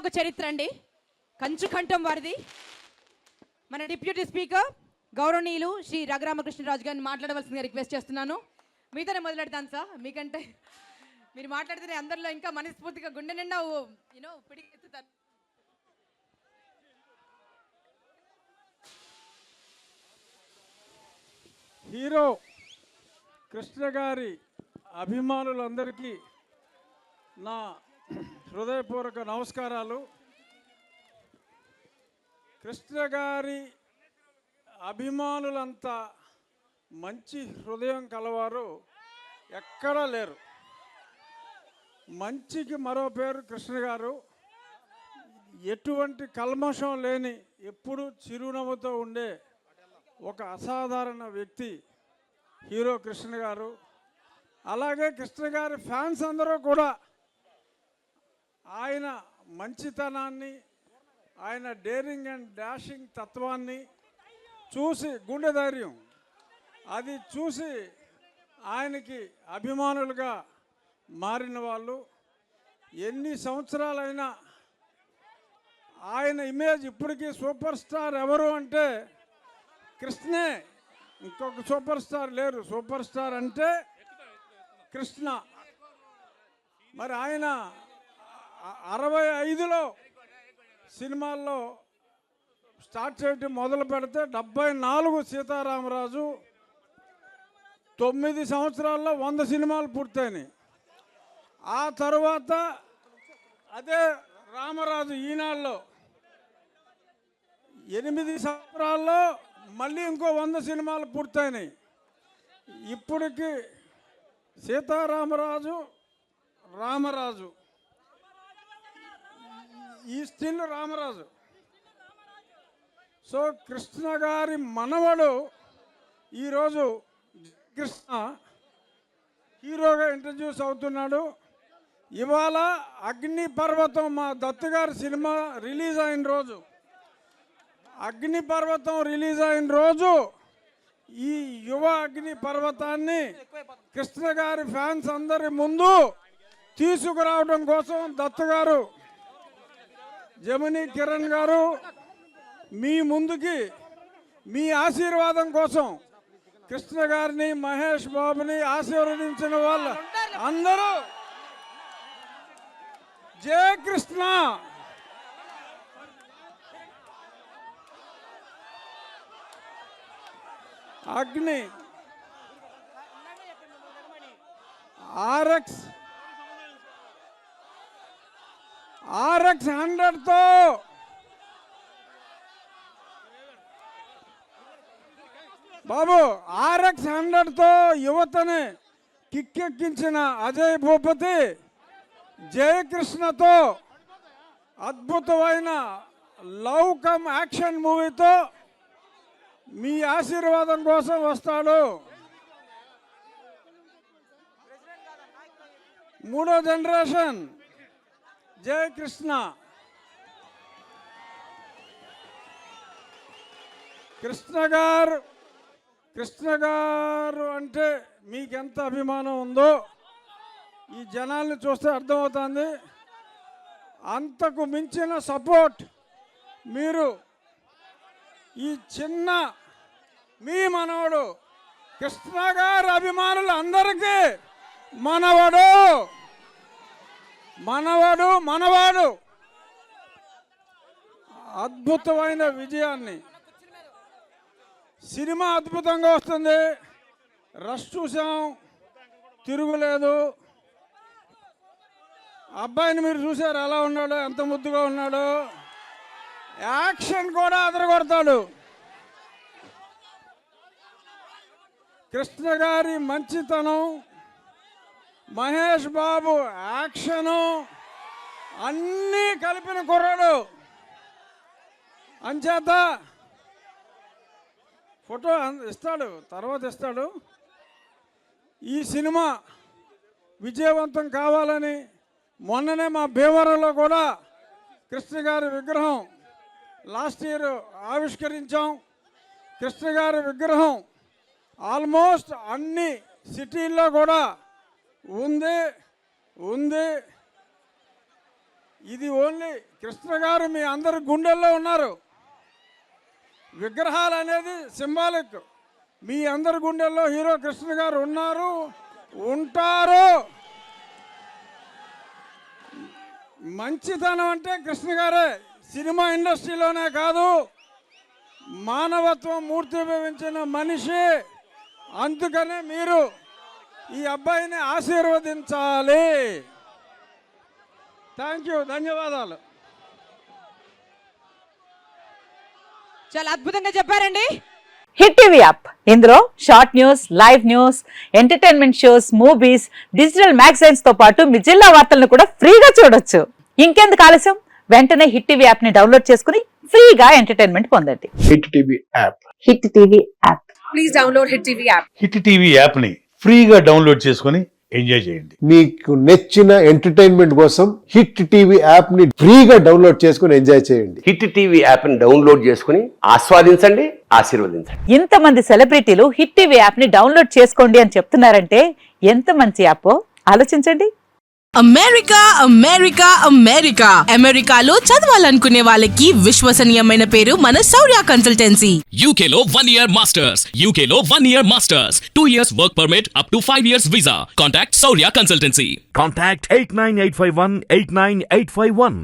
ఒక చరిత్ర అండి. కంచుకంఠం వారిది. మన డిప్యూటీ స్పీకర్ గౌరవనీయులు శ్రీ రఘురామకృష్ణరాజు గారిని మాట్లాడవలసిందిగా రిక్వెస్ట్ చేస్తున్నాను. మీతోనే మొదలెడతాను సార్. మీకంటే మీరు మాట్లాడితేనే అందరిలో ఇంకా మనస్ఫూర్తిగా గుండె నిండా పిడికెత్తుతారు. హీరో కృష్ణ గారి అభిమానులందరికీ నా హృదయపూర్వక నమస్కారాలు. కృష్ణ గారి అభిమానులంతా మంచి హృదయం కలవారు ఎక్కడా లేరు. మంచికి మరో పేరు కృష్ణ గారు. ఎటువంటి కల్మషం లేని, ఎప్పుడు చిరునవ్వుతో ఉండే ఒక అసాధారణ వ్యక్తి హీరో కృష్ణ గారు. అలాగే కృష్ణ గారి ఫ్యాన్స్ అందరూ కూడా ఆయన మంచితనాన్ని, ఆయన డేరింగ్ అండ్ డాషింగ్ తత్వాన్ని చూసి, గుండె ధైర్యం అది చూసి ఆయనకి అభిమానులుగా మారిన వాళ్ళు. ఎన్ని సంవత్సరాలైనా ఆయన ఇమేజ్ ఇప్పటికీ సూపర్ స్టార్ ఎవరు అంటే కృష్ణే, ఇంకొక సూపర్ స్టార్ లేరు. సూపర్ స్టార్ అంటే కృష్ణ. మరి ఆయన 65లో సినిమాల్లో స్టార్ట్ చేయటం మొదలు పెడితే 74 సీతారామరాజు, 9 సంవత్సరాల్లో 100 సినిమాలు పూర్తయినాయి. ఆ తర్వాత అదే రామరాజు ఈనాడులో 8 సంవత్సరాల్లో మళ్ళీ ఇంకో 100 సినిమాలు పూర్తయినాయి. ఇప్పటికి సీతారామరాజు, రామరాజు, ఈ స్టిల్ రామరాజు. సో కృష్ణ గారి మనవడు ఈరోజు కృష్ణ హీరోగా ఇంట్రడ్యూస్ అవుతున్నాడు. ఇవాళ అగ్ని పర్వతం, మా దత్తు గారి సినిమా రిలీజ్ అయిన రోజు, అగ్ని పర్వతం రిలీజ్ అయిన రోజు ఈ యువ అగ్ని పర్వతాన్ని కృష్ణ గారి ఫ్యాన్స్ అందరి ముందు తీసుకురావడం కోసం దత్తు గారు, జమినీ కిరణ్ గారు మీ ముందుకి మీ ఆశీర్వాదం కోసం కృష్ణ గారిని, మహేష్ బాబుని ఆశీర్వదించిన వాళ్ళు అందరూ జయ కృష్ణ. అగ్ని RX 100తో బాబు, RX 100తో యువతని కిక్కెక్కించిన అజయ్ భూపతి జయకృష్ణతో అద్భుతమైన లవ్ కమ్ యాక్షన్ మూవీతో మీ ఆశీర్వాదం కోసం వస్తాడు. 3వ జనరేషన్ జయకృష్ణ. కృష్ణ గారు అంటే మీకెంత అభిమానం ఉందో ఈ జనాల్ని చూస్తే అర్థమవుతుంది. అంతకు మించిన సపోర్ట్ మీరు ఈ చిన్న మీ మనవడు కృష్ణ గారి అభిమానులు అందరికీ మనవాడు అద్భుతమైన విజయాన్ని. సినిమా అద్భుతంగా వస్తుంది. రష్ చూసాం, తిరుగులేదు. అబ్బాయిని మీరు చూసారు ఎలా ఉన్నాడో, ఎంత ముద్దుగా ఉన్నాడో. యాక్షన్ కూడా అదరగొడతాడు. కృష్ణ గారి మంచితనం, మహేష్ బాబు యాక్షను అన్నీ కలిపిన కుర్రాడు. అంచేత ఫోటో ఇస్తాడు, తర్వాత ఇస్తాడు. ఈ సినిమా విజయవంతం కావాలని మొన్ననే మా భీమవరంలో కూడా కృష్ణ గారి విగ్రహం లాస్ట్ ఇయర్ ఆవిష్కరించాం. కృష్ణ గారి విగ్రహం ఆల్మోస్ట్ అన్ని సిటీల్లో కూడా ఉంది. ఇది ఓన్లీ కృష్ణ గారు మీ అందరి గుండెల్లో ఉన్నారు. విగ్రహాలు అనేది సింబాలిక్. మీ అందరి గుండెల్లో హీరో కృష్ణ గారు ఉన్నారు, ఉంటారు. మంచితనం అంటే కృష్ణ గారే. సినిమా ఇండస్ట్రీలోనే కాదు, మానవత్వం మూర్తిభవించిన మనిషి. అందుకనే మీరు ఈ అబ్బాయిని ఆశీర్వదించాలి. థ్యాంక్ యూ, ధన్యవాదాలు. చాలా అద్భుతంగా చెప్పారండి. హిట్ టీవీ యాప్, ఇందులో short news, live news, entertainment shows, movies, digital magazines తో పాటు మీ జిల్లా వార్తలను కూడా ఫ్రీగా చూడొచ్చు. ఇంకెందుకు ఆలస్యం, వెంటనే హిట్ టీవీ యాప్ ని డౌన్లోడ్ చేసుకుని ఫ్రీగా ఎంటర్టైన్మెంట్ పొందండి. Hit TV app. Hit TV app. Please download hit TV app. Hit TV యాప్ని ఫ్రీగా డౌన్లోడ్ చేసుకొని ఎంజాయ్ చేయండి. మీకు నచ్చిన ఎంటర్టైన్మెంట్ కోసం హిట్ టీవీ యాప్ ని ఫ్రీగా డౌన్లోడ్ చేసుకుని ఎంజాయ్ చేయండి. హిట్ టీవీ యాప్ని డౌన్లోడ్ చేసుకుని ఆస్వాదించండి, ఆశీర్వదించండి. ఇంతమంది సెలబ్రిటీలు హిట్ టీవీ యాప్ ని డౌన్లోడ్ చేసుకోండి అని చెప్తున్నారంటే ఎంత మంచి యాప్ ఆలోచించండి. అమెరికా అమెరికా అమెరికా అమెరికాలో చదవాలనుకునే వాళ్ళకి విశ్వసనీయమైన పేరు మన శౌర్య కన్సల్టెన్సీ. UK లో 1 year masters. UK లో 1 year masters. 2 years work permit up to 5 years visa. Contact Saurya Consultancy. Contact 89851 89851.